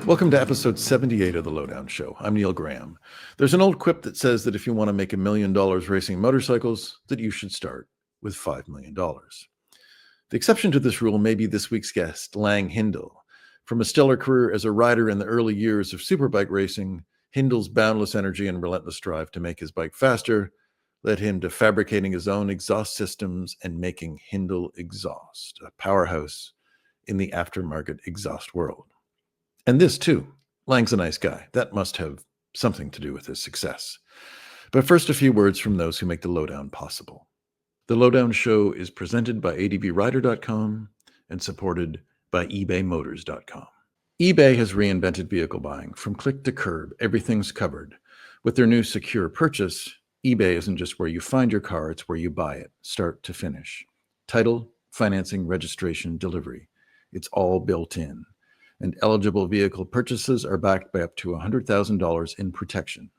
Welcome to episode 78 of The Lowdown Show. I'm Neil Graham. There's an old quip that says that if you want to make $1 million racing motorcycles, that you should start with $5 million. The exception to this rule may be this week's guest, Lang Hindle. From a stellar career as a rider in the early years of Superbike racing, Hindle's boundless energy and relentless drive to make his bike faster led him to fabricating his own exhaust systems and making Hindle Exhaust, a powerhouse in the aftermarket exhaust world. And this, too, Lang's a nice guy. That must have something to do with his success. But first, a few words from those who make the Lowdown possible. The Lowdown Show is presented by advrider.com and supported by ebaymotors.com. eBay has reinvented vehicle buying. From click to curb, everything's covered. With their new secure purchase, eBay isn't just where you find your car, it's where you buy it, start to finish. Title, financing, registration, delivery. It's all built in. And eligible vehicle purchases are backed by up to $100,000 in protection.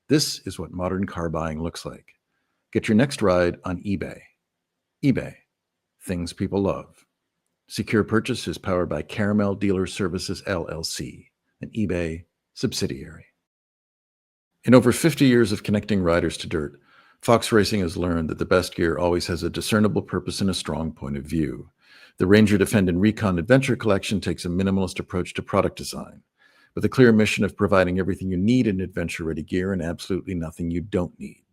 This is what modern car buying looks like. Get your next ride on eBay. eBay, things people love. Secure Purchase is powered by Caramel Dealer Services, LLC, an eBay subsidiary. In over 50 years of connecting riders to dirt, Fox Racing has learned that the best gear always has a discernible purpose and a strong point of view. The Ranger Defend and Recon Adventure Collection takes a minimalist approach to product design, with a clear mission of providing everything you need in adventure-ready gear and absolutely nothing you don't need.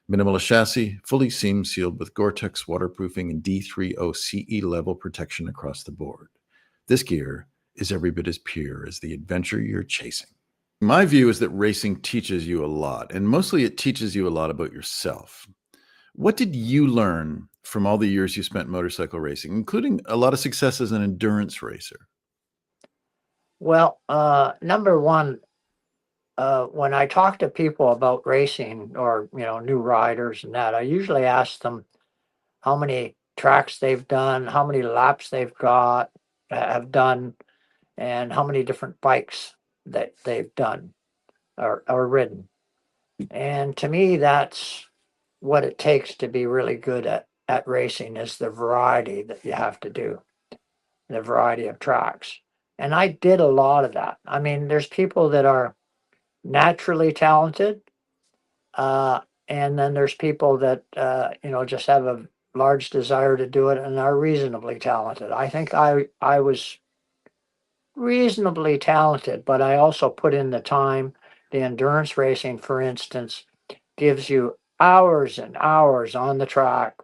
Minimalist chassis, fully seam-sealed with Gore-Tex waterproofing and D30 CE level protection across the board. This gear is every bit as pure as the adventure you're chasing. My view is that racing teaches you a lot, and mostly it teaches you a lot about yourself. What did you learn from all the years you spent motorcycle racing, including a lot of success as an endurance racer? Well, number one, when I talk to people about racing or, new riders and that, I usually ask them how many tracks they've done, how many laps they've have done, and how many different bikes that they've done or ridden. And to me, that's what it takes to be really good at racing is the variety that you have to do, the variety of tracks. And I did a lot of that. I mean, there's people that are naturally talented, and then there's people that just have a large desire to do it and are reasonably talented. I think I was reasonably talented, but I also put in the time. The endurance racing, for instance, gives you hours and hours on the track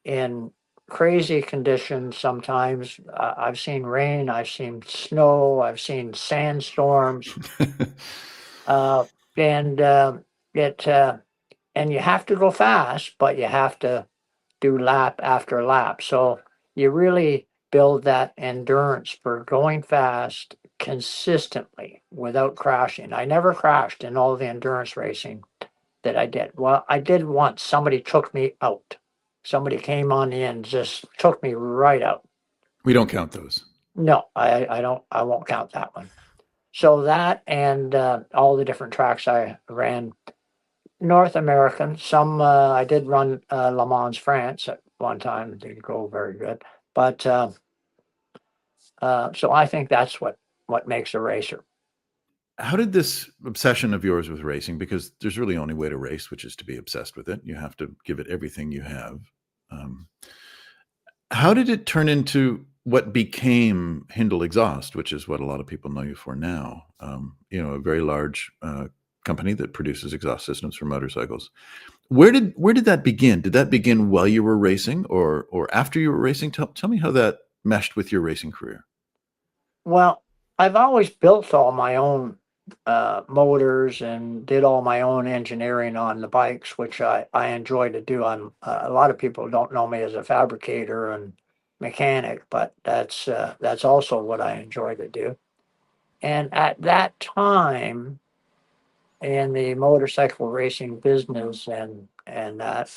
in crazy conditions sometimes. I've seen rain, I've seen snow, I've seen sandstorms, and it and you have to go fast, but you have to do lap after lap. So you really build that endurance for going fast consistently without crashing. I never crashed in all the endurance racing that I did. Well, I did once. Somebody took me out. Somebody came on the end, just took me right out. We don't count those. No, I don't. I won't count that one. So that and all the different tracks I ran, North American. Some I did run Le Mans, France at one time. Didn't go very good, but so I think that's what makes a racer. How did this obsession of yours with racing, because there's really only way to race, which is to be obsessed with it. You have to give it everything you have. How did it turn into what became Hindle Exhaust, which is what a lot of people know you for now? A very large company that produces exhaust systems for motorcycles. Where did that begin? Did that begin while you were racing or after you were racing? Tell me how that meshed with your racing career. Well, I've always built all my own motors and did all my own engineering on the bikes, which I enjoy to do. A lot of people don't know me as a fabricator and mechanic, but that's also what I enjoy to do. And at that time in the motorcycle racing business and that,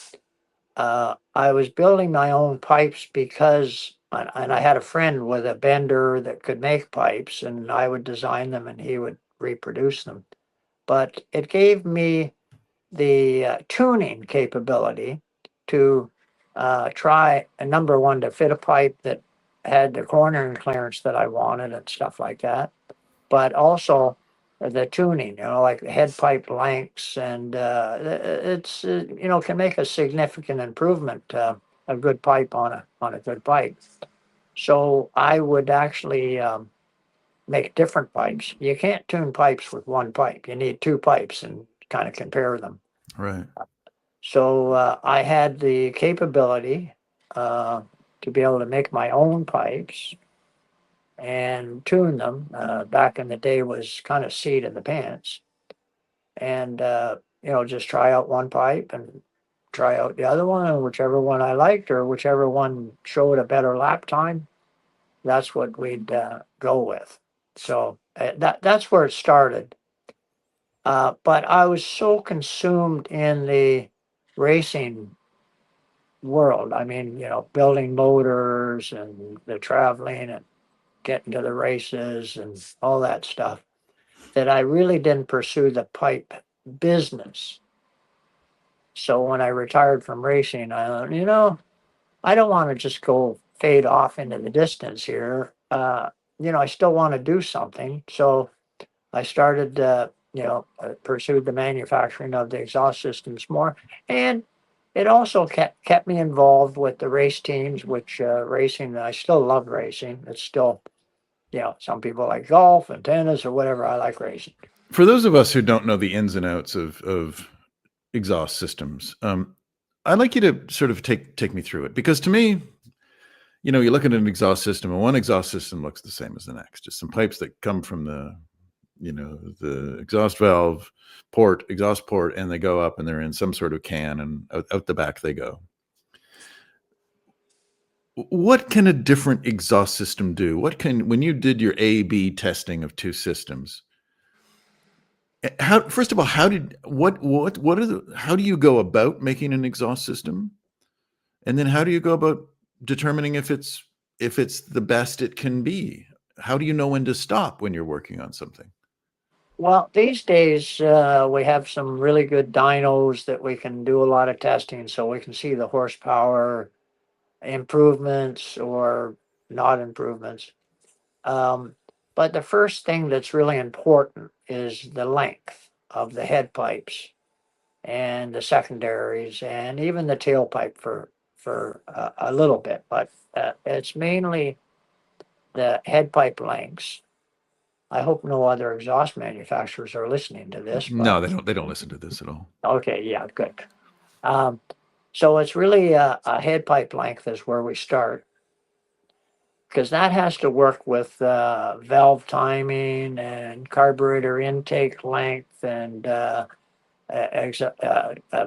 I was building my own pipes because, and I had a friend with a bender that could make pipes, and I would design them and he would reproduce them. But it gave me the tuning capability to try, number one, to fit a pipe that had the cornering clearance that I wanted and stuff like that. but also the tuning, like the head pipe lengths, and it's can make a significant improvement. A good pipe on a good pipe. So I would actually make different pipes. You can't tune pipes with one pipe. You need two pipes and kind of compare them. Right. So I had the capability to be able to make my own pipes and tune them. Back in the day was kind of seat in the pants, and just try out one pipe and try out the other one, and whichever one I liked or whichever one showed a better lap time, that's what we'd go with. So that's where it started. But I was so consumed in the racing world. I mean, building motors and the traveling and getting to the races and all that stuff, that I really didn't pursue the pipe business. So when I retired from racing, I thought, I don't want to just go fade off into the distance here. I still want to do something. So I started, pursued the manufacturing of the exhaust systems more. And it also kept me involved with the race teams, which racing, I still love racing. It's still, some people like golf and tennis or whatever. I like racing. For those of us who don't know the ins and outs of exhaust systems, I'd like you to sort of take me through it, because to me, you look at an exhaust system, and one exhaust system looks the same as the next. Just some pipes that come from the exhaust valve port, exhaust port, and they go up and they're in some sort of can, and out the back they go. What can a different exhaust system do? When you did your A/B testing of two systems, first of all, how do you go about making an exhaust system? And then how do you go about determining if it's the best it can be? How do you know when to stop when you're working on something? Well, these days we have some really good dynos that we can do a lot of testing, so we can see the horsepower improvements or not improvements. But the first thing that's really important is the length of the head pipes and the secondaries and even the tailpipe for a little bit. But it's mainly the head pipe lengths. I hope no other exhaust manufacturers are listening to this. No, they don't listen to this at all. Okay, yeah, good. So it's really a head pipe length is where we start, because that has to work with valve timing and carburetor intake length and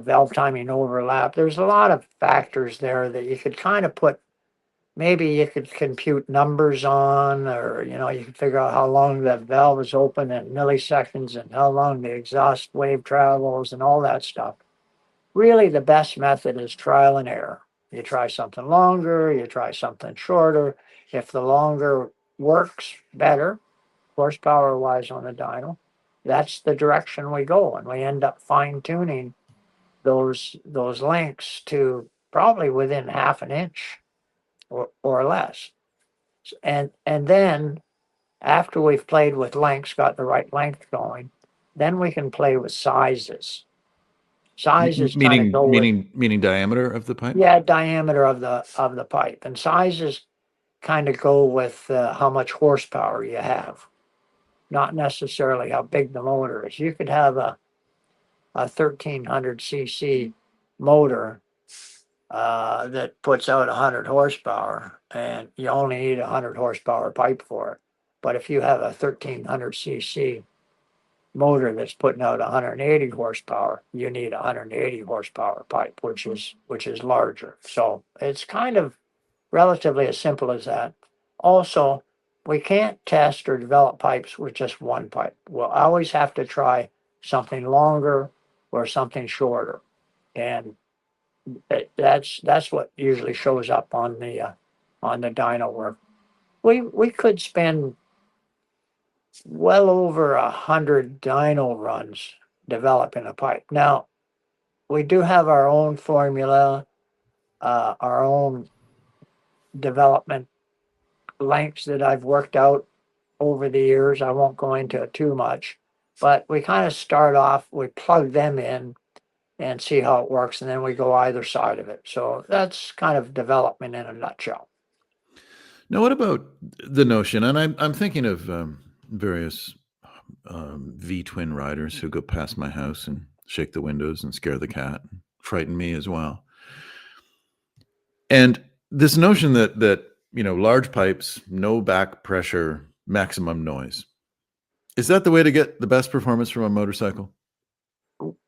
valve timing overlap. There's a lot of factors there that you could kind of put, maybe you could compute numbers on, or you could figure out how long that valve is open in milliseconds and how long the exhaust wave travels and all that stuff. Really, the best method is trial and error. You try something longer, you try something shorter. If the longer works better, horsepower wise on the dyno, that's the direction we go, and we end up fine tuning those lengths to probably within half an inch or less. And then after we've played with lengths, got the right length going, then we can play with sizes. Sizes kind of go with, Meaning diameter of the pipe? yeah, diameter of the pipe, and sizes kind of go with how much horsepower you have, not necessarily how big the motor is. You could have a 1300 cc motor that puts out 100 horsepower, and you only need a 100 horsepower pipe for it. But if you have a 1300 cc motor that's putting out 180 horsepower, you need a 180 horsepower pipe, which is larger. So it's kind of relatively as simple as that. Also, we can't test or develop pipes with just one pipe. We'll always have to try something longer or something shorter, and that's what usually shows up on the dyno work. We could spend well over 100 dyno runs developing a pipe. Now, we do have our own formula, our own development lengths that I've worked out over the years. I won't go into it too much, but we kind of start off, we plug them in and see how it works, and then we go either side of it. So that's kind of development in a nutshell. Now, what about the notion? And I'm thinking of various V twin riders who go past my house and shake the windows and scare the cat, and frighten me as well. And this notion that large pipes, no back pressure, maximum noise. Is that the way to get the best performance from a motorcycle?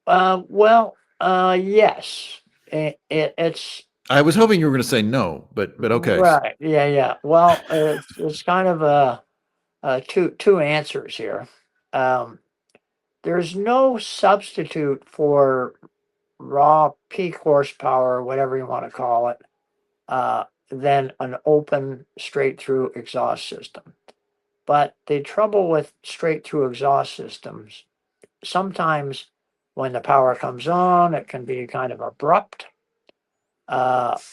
Well, yes, it's I was hoping you were going to say no, but okay. right. Yeah, yeah. Well, it's kind of two answers here. Um, there's no substitute for raw peak horsepower, or whatever you want to call it, than an open straight through exhaust system. But the trouble with straight through exhaust systems, sometimes when the power comes on, it can be kind of abrupt,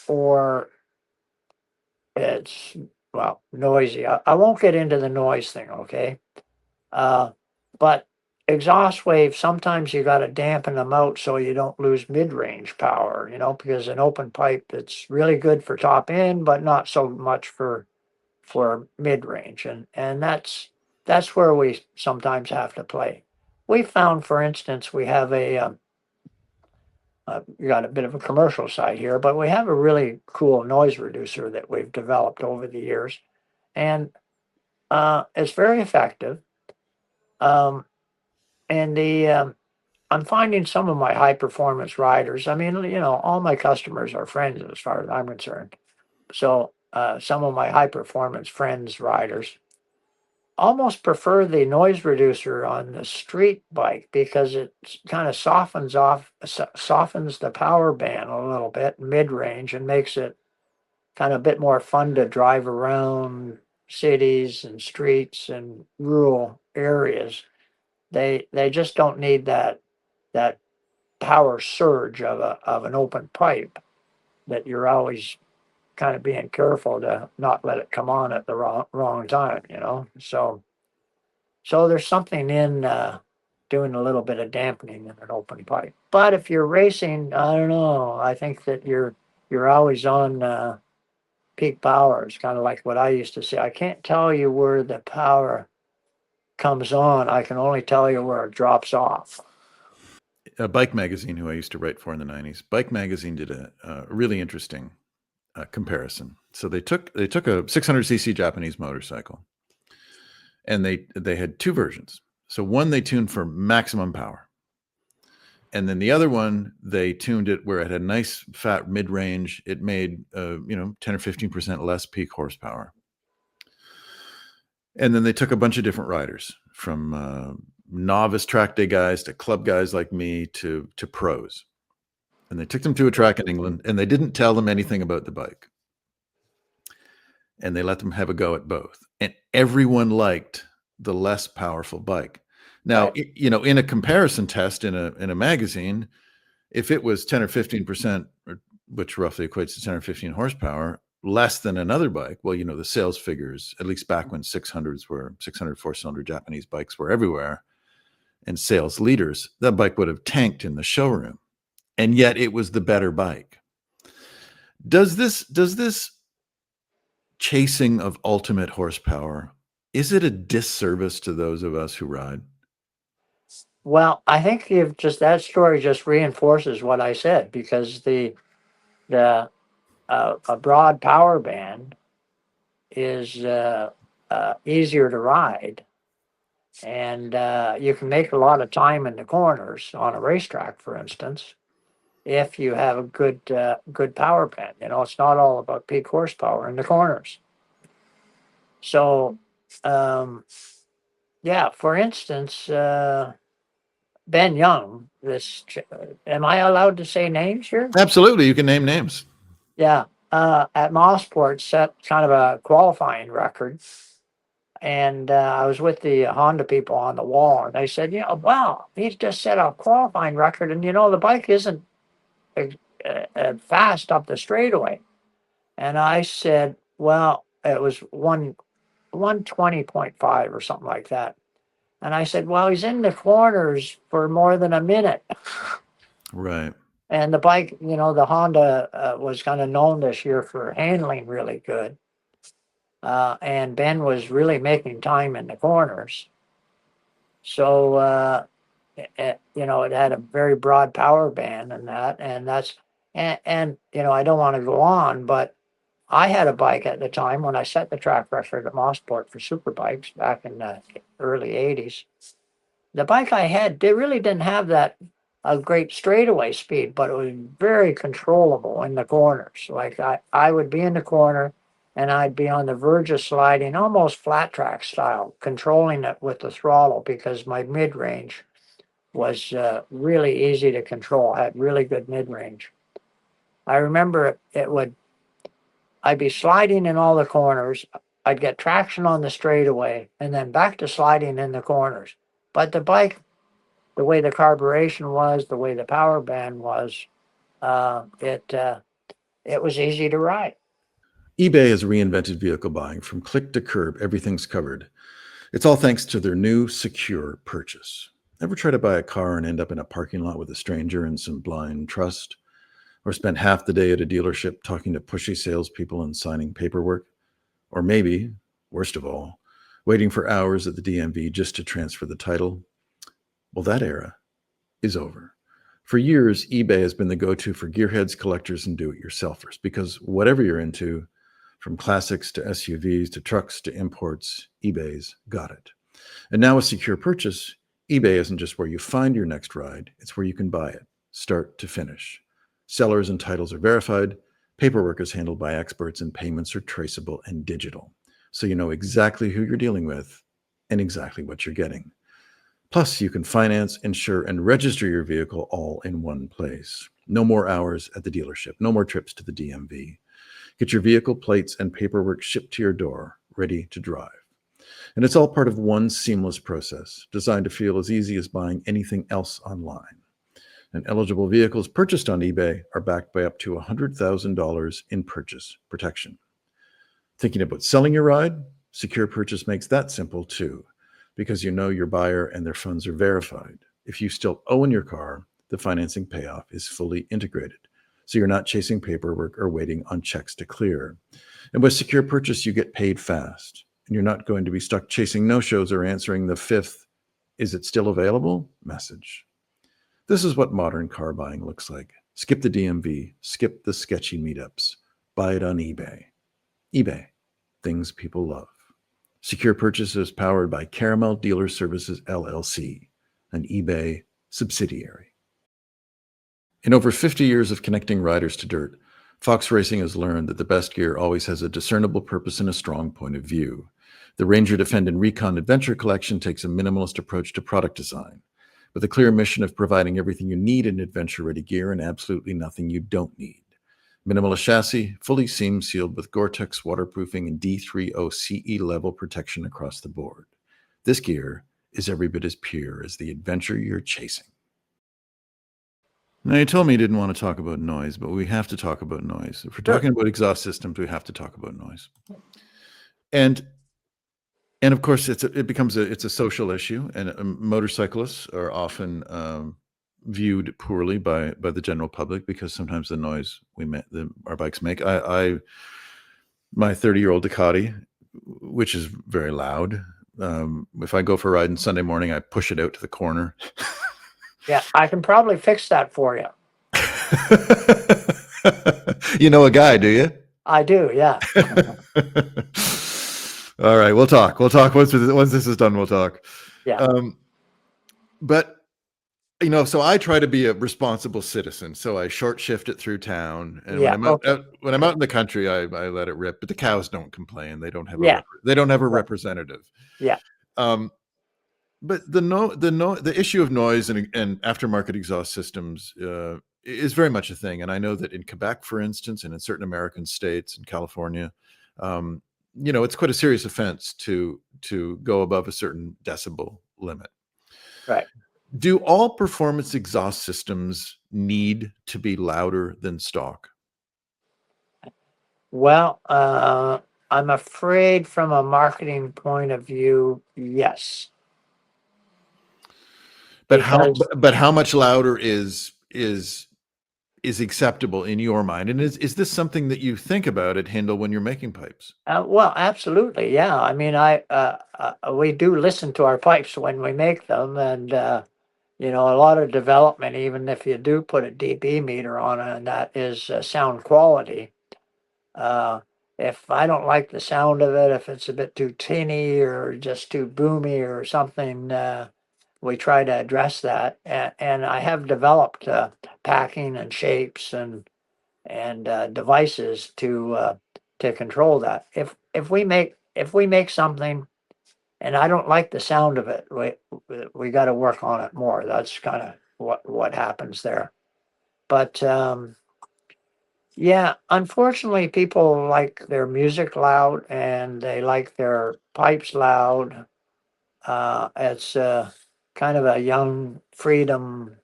or it's, well, noisy. I won't get into the noise thing, okay? But exhaust waves, sometimes you got to dampen them out so you don't lose mid-range power, because an open pipe, it's really good for top end, but not so much for mid-range, and that's where we sometimes have to play. We found, for instance, we have we got a bit of a commercial side here, but we have a really cool noise reducer that we've developed over the years, and it's very effective. Um, and I'm finding some of my high performance riders. I mean, all my customers are friends as far as I'm concerned. So some of my high performance friends riders almost prefer the noise reducer on the street bike because it kind of softens the power band a little bit mid range and makes it kind of a bit more fun to drive around cities and streets and rural areas. They just don't need that power surge of an open pipe that you're always kind of being careful to not let it come on at the wrong time. So there's something in doing a little bit of dampening in an open pipe. But if you're racing, I don't know. I think that you're always on peak power. It's kind of like what I used to say. I can't tell you where the power comes on. I can only tell you where it drops off. A Bike Magazine, who I used to write for in the '90s, Bike Magazine did a really interesting comparison. So they took a 600cc Japanese motorcycle, and they had two versions. So one they tuned for maximum power, and then the other one they tuned it where it had a nice fat mid range. It made 10 or 15% less peak horsepower. And then they took a bunch of different riders, from novice track day guys to club guys like me to pros. And they took them to a track in England, and they didn't tell them anything about the bike. And they let them have a go at both. And everyone liked the less powerful bike. Now, Right. in a comparison test in a magazine, if it was 10 or 15%, which roughly equates to 10 or 15 horsepower, less than another bike, well, the sales figures, at least back when 600 4-cylinder Japanese bikes were everywhere, and sales leaders, that bike would have tanked in the showroom. And yet it was the better bike. Does this chasing of ultimate horsepower, is it a disservice to those of us who ride? Well, I think that story just reinforces what I said because the a broad power band is easier to ride, and you can make a lot of time in the corners on a racetrack, for instance, if you have a good power band. It's not all about peak horsepower in the corners. So, um, yeah, for instance, Ben Young. Am I allowed to say names here? Absolutely, you can name names. Yeah, at Mossport set kind of a qualifying record, and I was with the Honda people on the wall, and they said, wow, he's just set a qualifying record, and the bike isn't fast up the straightaway. And I said, well, it was one 120.5 or something like that. And I said, well, he's in the corners for more than a minute. Right. And the bike, the Honda was kind of known this year for handling really good. And Ben was really making time in the corners. So, it had a very broad power band and that, and I don't want to go on, but I had a bike at the time when I set the track record at Mossport for Superbikes back in the early 80s. The bike I had, they really didn't have that a great straightaway speed, but it was very controllable in the corners. Like I would be in the corner and I'd be on the verge of sliding, almost flat track style, controlling it with the throttle because my mid range was really easy to control, had really good mid range. I remember I'd be sliding in all the corners. I'd get traction on the straightaway and then back to sliding in the corners. But the bike, the way the carburation was, the way the power band was, it was easy to ride. eBay has reinvented vehicle buying. From click to curb, everything's covered. It's all thanks to their new secure purchase. Ever try to buy a car and end up in a parking lot with a stranger in some blind trust? Or spend half the day at a dealership talking to pushy salespeople and signing paperwork? Or maybe, worst of all, waiting for hours at the DMV just to transfer the title? Well, that era is over. For years, eBay has been the go-to for gearheads, collectors, and do-it-yourselfers because whatever you're into, from classics to SUVs to trucks to imports, eBay's got it. And now with secure purchase, eBay isn't just where you find your next ride, it's where you can buy it, start to finish. Sellers and titles are verified, paperwork is handled by experts, and payments are traceable and digital. So you know exactly who you're dealing with and exactly what you're getting. Plus, you can finance, insure, and register your vehicle all in one place. No more hours at the dealership, no more trips to the DMV. Get your vehicle plates and paperwork shipped to your door, ready to drive. And it's all part of one seamless process, designed to feel as easy as buying anything else online. And eligible vehicles purchased on eBay are backed by up to $100,000 in purchase protection. Thinking about selling your ride? Secure Purchase makes that simple too, because you know your buyer and their funds are verified. If you still own your car, the financing payoff is fully integrated. So you're not chasing paperwork or waiting on checks to clear. And with Secure Purchase, you get paid fast. And you're not going to be stuck chasing no-shows or answering the fifth, "Is it still available?" message. This is what modern car buying looks like. Skip the DMV, skip the sketchy meetups, buy it on eBay. eBay, things people love. Secure Purchase is powered by Caramel Dealer Services, LLC, an eBay subsidiary. In over 50 years of connecting riders to dirt, Fox Racing has learned that the best gear always has a discernible purpose and a strong point of view. The Ranger Defend and Recon Adventure Collection takes a minimalist approach to product design, with a clear mission of providing everything you need in adventure-ready gear and absolutely nothing you don't need. Minimalist chassis, fully seam sealed with Gore-Tex waterproofing and D30 CE level protection across the board. This gear is every bit as pure as the adventure you're chasing. Now, you told me you didn't want to talk about noise, but we have to talk about noise. If we're talking about exhaust systems, we have to talk about noise. And of course, it's a social issue, and motorcyclists are often viewed poorly by the general public because sometimes the noise our bikes make. My 30-year-old Ducati, which is very loud. If I go for a ride on Sunday morning, I push it out to the corner. Yeah, I can probably fix that for you. You know a guy, do you? I do, yeah. All right, we'll talk. Once this is done, we'll talk. Yeah. But so I try to be a responsible citizen. So I short shift it through town, and Yeah, when I'm out in the country, I let it rip. But the cows don't complain; they don't have a representative. Yeah. But the issue of noise and aftermarket exhaust systems is very much a thing. And I know that in Quebec, for instance, and in certain American states, in California, it's quite a serious offense to go above a certain decibel limit. Right. Do all performance exhaust systems need to be louder than stock? Well, I'm afraid from a marketing point of view, yes. But how Because but how much louder is acceptable in your mind? And is this something that you think about at Hindle when you're making pipes? well, absolutely, yeah. I mean, we do listen to our pipes when we make them, and you know, a lot of development, even if you do put a dB meter on it, and that is sound quality. Uh, if I don't like the sound of it, if it's a bit too tinny or just too boomy or something, we try to address that. And I have developed packing and shapes and devices to control that. If we make something and I don't like the sound of it, we got to work on it more. That's kind of what happens there. But yeah, unfortunately, people like their music loud and they like their pipes loud. It's kind of a young freedom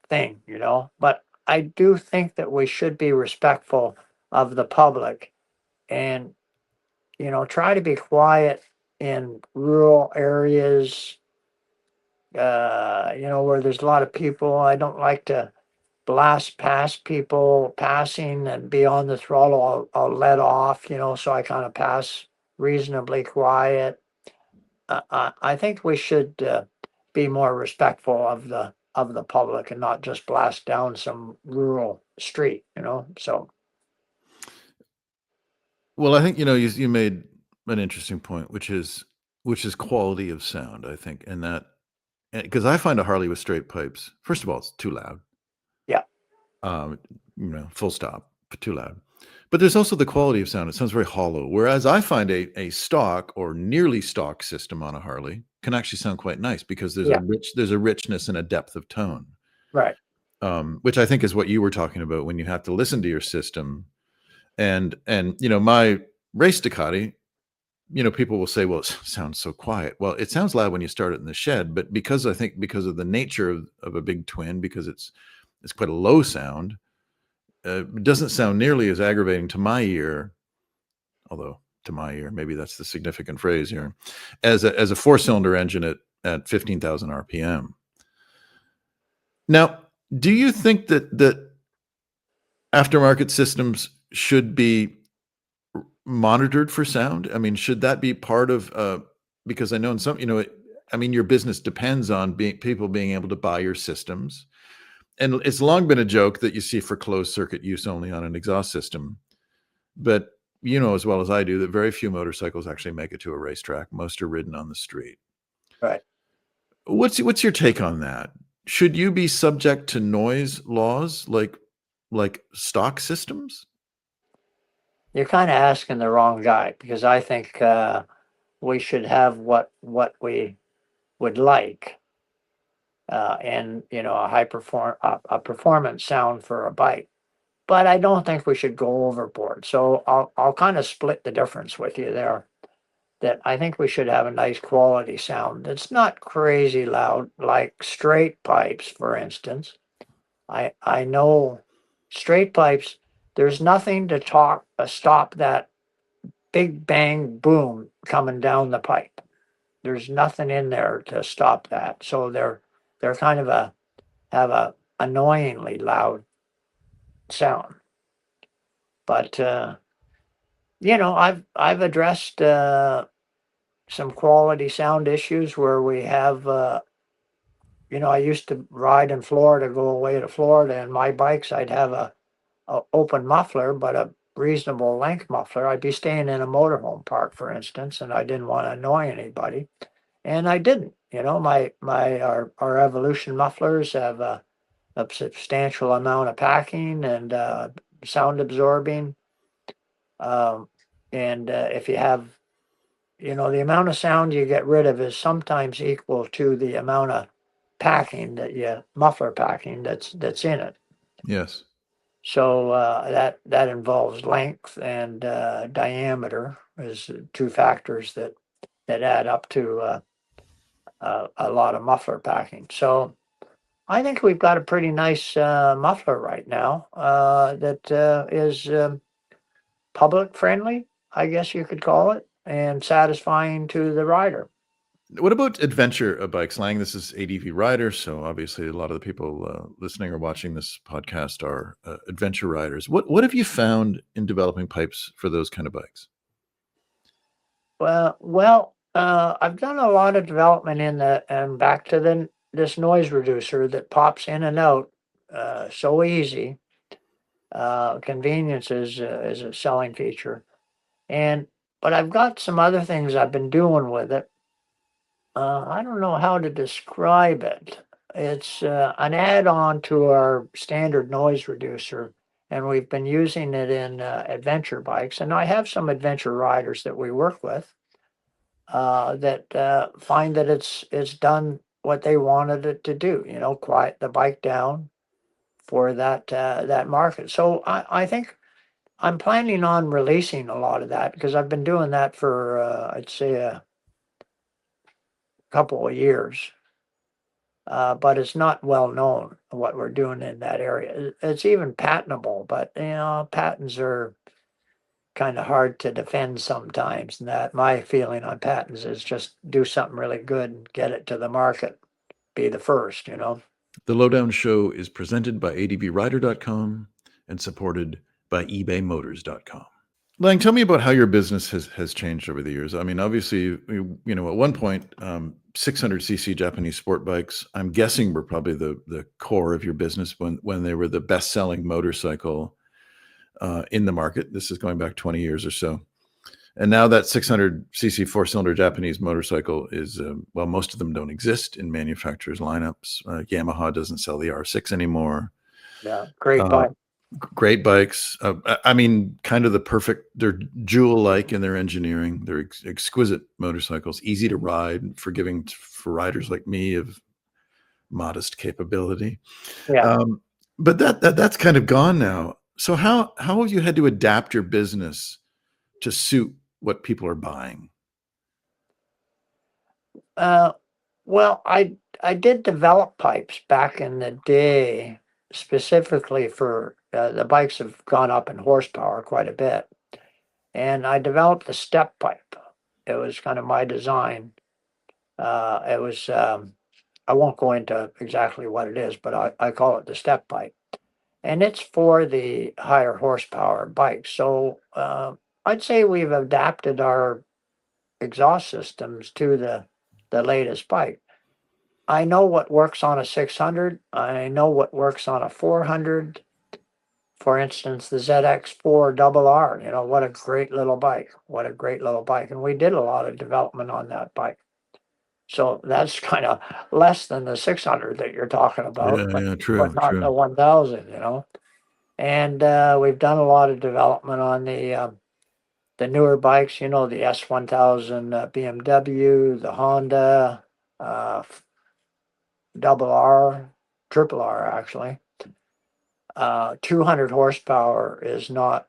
thing, you know. But I do think that we should be respectful of the public and, you know, try to be quiet in rural areas, you know, where there's a lot of people. I don't like to blast past people passing and be on the throttle. I'll let off, you know, so I kind of pass reasonably quiet. I think we should be more respectful of the public and not just blast down some rural street, you know. So Well, I think, you made an interesting point, which is quality of sound, I think, and that because I find a Harley with straight pipes, first of all, it's too loud. yeah, Um, full stop, but too loud. But there's also the quality of sound. It sounds very hollow. Whereas I find a stock or nearly stock system on a Harley can actually sound quite nice because yeah, there's a richness and a depth of tone. right, Which I think is what you were talking about when you have to listen to your system. And my race Ducati, people will say, well, it sounds so quiet. Well, it sounds loud when you start it in the shed, but because of the nature of a big twin, because it's quite a low sound, it doesn't sound nearly as aggravating to my ear, although to my ear, maybe that's the significant phrase here, as a four-cylinder engine at 15,000 RPM. Now, do you think that aftermarket systems should be monitored for sound? I mean, should that be part of because I know in some, your business depends on people being able to buy your systems. And it's long been a joke that you see for closed circuit use only on an exhaust system. But you know as well as I do that very few motorcycles actually make it to a racetrack. Most are ridden on the street. right. What's your take on that? Should you be subject to noise laws like stock systems? You're kind of asking the wrong guy because I think we should have what we would like, and you know, a performance sound for a bike. But I don't think we should go overboard. So I'll kind of split the difference with you there. That I think we should have a nice quality sound that's not crazy loud, like straight pipes, for instance. I know straight pipes. There's nothing to stop that big bang boom coming down the pipe. There's nothing in there to stop that. So they're kind of have a annoyingly loud sound. But you know, I've addressed some quality sound issues where we have you know, I used to ride in Florida, go away to Florida, and my bikes I'd have a open muffler, but a reasonable length muffler. I'd be staying in a motorhome park, for instance, and I didn't want to annoy anybody, and I didn't. You know, our Evolution mufflers have a substantial amount of packing and sound absorbing. Um, and if you have, you know, the amount of sound you get rid of is sometimes equal to the amount of packing muffler packing that's in it. Yes. So that involves length and diameter is two factors that add up to a lot of muffler packing. So I think we've got a pretty nice muffler right now that is public friendly. I guess you could call it, and satisfying to the rider. What about adventure bikes, Lang? This is ADV riders, so obviously a lot of the people listening or watching this podcast are adventure riders. What have you found in developing pipes for those kind of bikes? I've done a lot of development in the and back to this noise reducer that pops in and out so easy. Convenience is a selling feature, and but I've got some other things I've been doing with it. I don't know how to describe it. It's an add-on to our standard noise reducer, and we've been using it in adventure bikes. And I have some adventure riders that we work with that find that it's done what they wanted it to do. You know, quiet the bike down for that market. So I think I'm planning on releasing a lot of that because I've been doing that for I'd say a couple of years. But it's not well known what we're doing in that area. It's even patentable, but you know, patents are kind of hard to defend sometimes. And that my feeling on patents is just do something really good and get it to the market, be the first, you know. The Lowdown Show is presented by advrider.com and supported by ebaymotors.com. Lang, tell me about how your business has changed over the years. I mean, obviously, you know, at one point, 600cc Japanese sport bikes, I'm guessing, were probably the core of your business when they were the best-selling motorcycle in the market. This is going back 20 years or so. And now that 600cc four-cylinder Japanese motorcycle is, well, most of them don't exist in manufacturers' lineups. Yamaha doesn't sell the R6 anymore. Yeah, great bike. Great bikes. I mean, kind of the perfect, they're jewel-like in their engineering. They're exquisite motorcycles, easy to ride, forgiving for riders like me of modest capability. Yeah. But that's kind of gone now. So how have you had to adapt your business to suit what people are buying? Uh, I did develop pipes back in the day, specifically for the bikes have gone up in horsepower quite a bit, and I developed the step pipe. It was kind of my design. It was I won't go into exactly what it is, but I call it the step pipe, and it's for the higher horsepower bikes. So I'd say we've adapted our exhaust systems to the latest bike. I know what works on a 600. I know what works on a 400. For instance, the ZX4RR, you know, what a great little bike. What a great little bike. And we did a lot of development on that bike. So that's kind of less than the 600 that you're talking about, Yeah, but true, not the true. 1000, you know. And we've done a lot of development on the newer bikes, you know, the S1000 BMW, the Honda, double R, triple R actually. 200 horsepower is not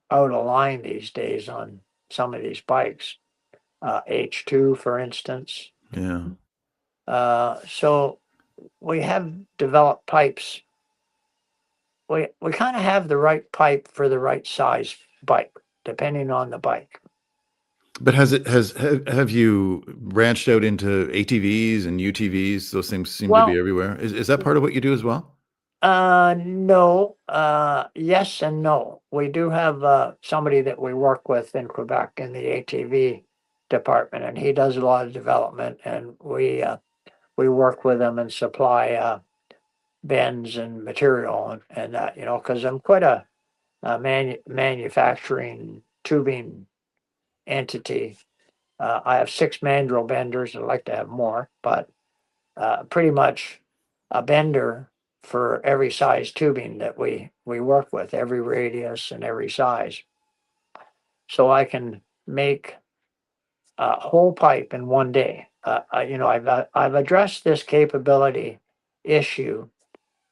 out of line these days on some of these bikes. H2, for instance. Yeah. So we have developed pipes. We kind of have the right pipe for the right size bike, depending on the bike. But have you branched out into ATVs and UTVs? Those things seem to be Well, everywhere. Is that part of what you do as well? no, yes and no. We do have somebody that we work with in Quebec in the ATV department, and he does a lot of development, and we work with him and supply bends and material and that, you know, because I'm quite a manufacturing tubing entity. I have 6 mandrel benders. I'd like to have more, but pretty much a bender for every size tubing that we work with, every radius and every size. So I can make a whole pipe in one day. You know, I've addressed this capability issue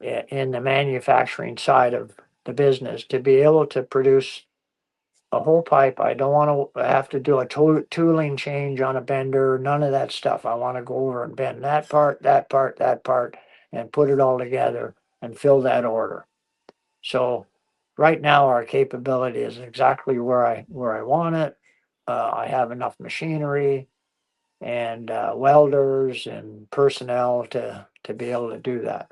in the manufacturing side of the business to be able to produce a whole pipe. I don't want to have to do a tooling change on a bender, none of that stuff. I want to go over and bend that part, that part, that part, and put it all together and fill that order. So right now our capability is exactly where I want it. I have enough machinery and welders and personnel to be able to do that.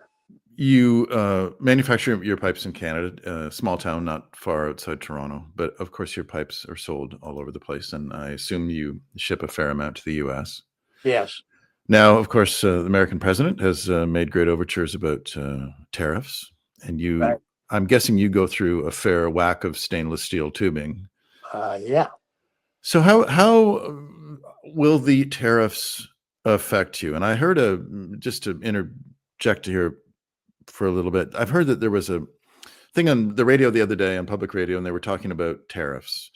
You manufacture your pipes in Canada, a small town not far outside Toronto, but of course your pipes are sold all over the place, and I assume you ship a fair amount to the U.S. Yes, Now, of course, the American president has made great overtures about tariffs, and right. I'm guessing you go through a fair whack of stainless steel tubing. Yeah. So how will the tariffs affect you? And I heard just to interject here for a little bit, I've heard that there was a thing on the radio the other day on public radio, and they were talking about tariffs,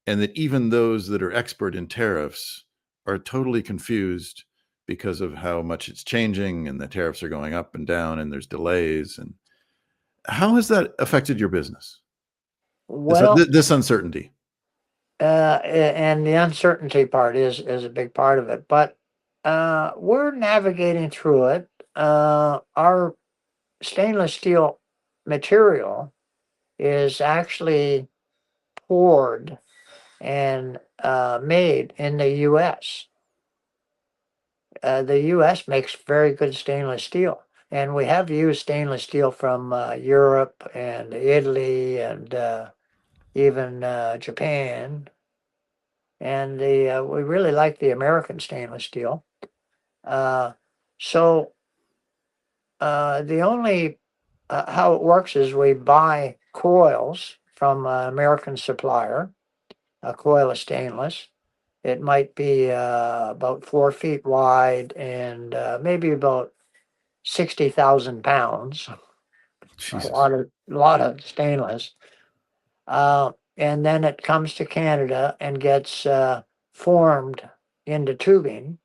and that even those that are expert in tariffs are totally confused because of how much it's changing and the tariffs are going up and down and there's delays. And how has that affected your business? Well, This uncertainty. and the uncertainty part is a big part of it, but we're navigating through it. Our stainless steel material is actually poured and made in the U.S. The U.S. makes very good stainless steel, and we have used stainless steel from Europe and Italy and even Japan. And we really like the American stainless steel. Uh, so the only how it works is we buy coils from an American supplier, a coil of stainless. It might be about 4 feet wide and maybe about 60,000 pounds. Jesus. A lot of stainless. And then it comes to Canada and gets formed into tubing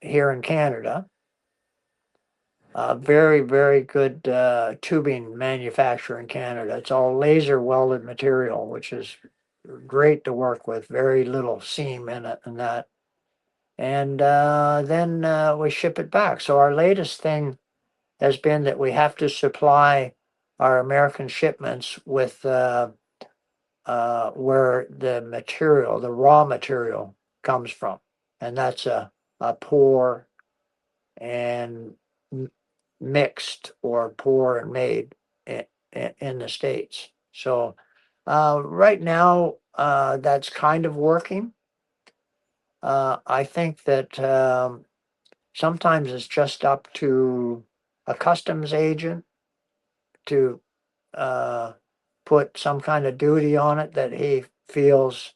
here in Canada. Very, very good tubing manufacturer in Canada. It's all laser welded material, which is great to work with. Very little seam in it and that. And then we ship it back. So our latest thing has been that we have to supply our American shipments with where the material, the raw material, comes from, and that's a pour and mixed or pour and made in the States. So right now, that's kind of working. I think that sometimes it's just up to a customs agent to uh, put some kind of duty on it that he feels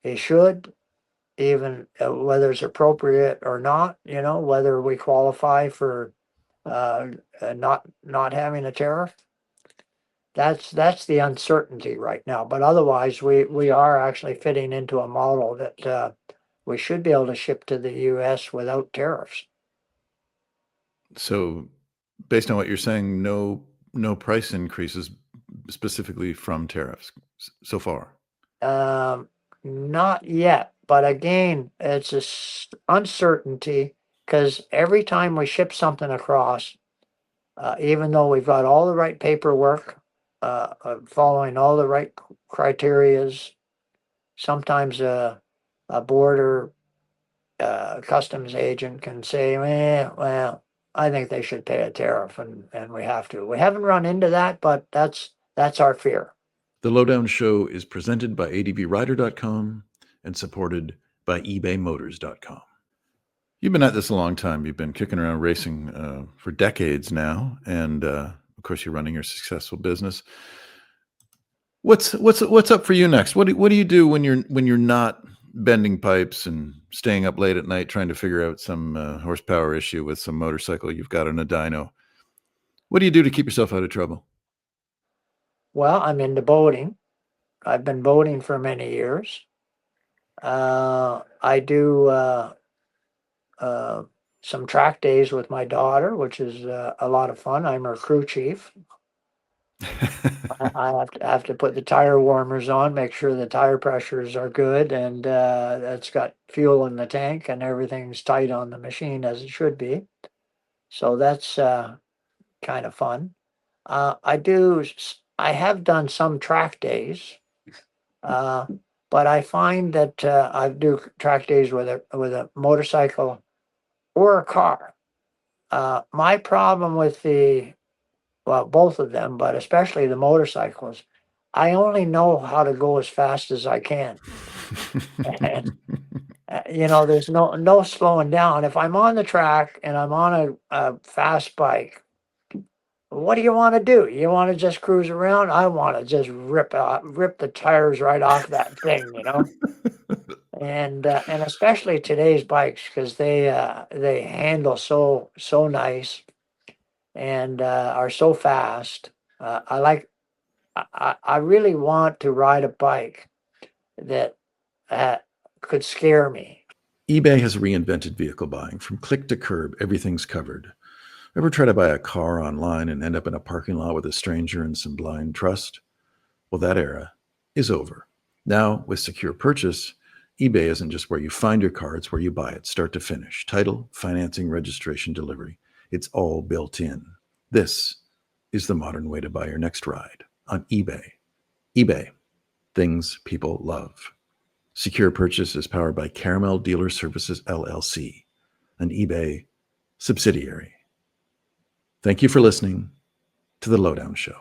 he should, even whether it's appropriate or not, whether we qualify for not having a tariff. That's the uncertainty right now. But otherwise, we are actually fitting into a model that we should be able to ship to the U.S. without tariffs. So based on what you're saying, no price increases specifically from tariffs so far. Um, Not yet, but again, it's uncertainty because every time we ship something across, even though we've got all the right paperwork, following all the right criterias, sometimes a border customs agent can say, well, I think they should pay a tariff, and we have to. We haven't run into that, but that's our fear. The Lowdown Show is presented by advrider.com and supported by ebaymotors.com. You've been at this a long time. You've been kicking around racing for decades now, and of course, you're running your successful business. What's up for you next? What do you do when you're not bending pipes and staying up late at night trying to figure out some horsepower issue with some motorcycle you've got on a dyno? What do you do to keep yourself out of trouble? Well, I'm into boating. I've been boating for many years. I do uh, some track days with my daughter, which is a lot of fun. I'm her crew chief. I have to put the tire warmers on, make sure the tire pressures are good, and it's got fuel in the tank, and everything's tight on the machine as it should be. So that's kind of fun. I have done some track days, but I find that I do track days with a motorcycle or a car. My problem with well, both of them, but especially the motorcycles, I only know how to go as fast as I can. And there's no slowing down. If I'm on the track and I'm on a fast bike, what do you want to do? You want to just cruise around? I want to just rip the tires right off that thing. And especially today's bikes, because they handle so nice and are so fast. I really want to ride a bike that uh, could scare me. eBay has reinvented vehicle buying. From click to curb, everything's covered. Ever try to buy a car online and end up in a parking lot with a stranger and some blind trust? Well, that era is over. Now, with secure purchase, eBay isn't just where you find your car, it's where you buy it, start to finish. Title, financing, registration, delivery. It's all built in. This is the modern way to buy your next ride on eBay. eBay, things people love. Secure Purchase is powered by Caramel Dealer Services, LLC, an eBay subsidiary. Thank you for listening to The Lowdown Show.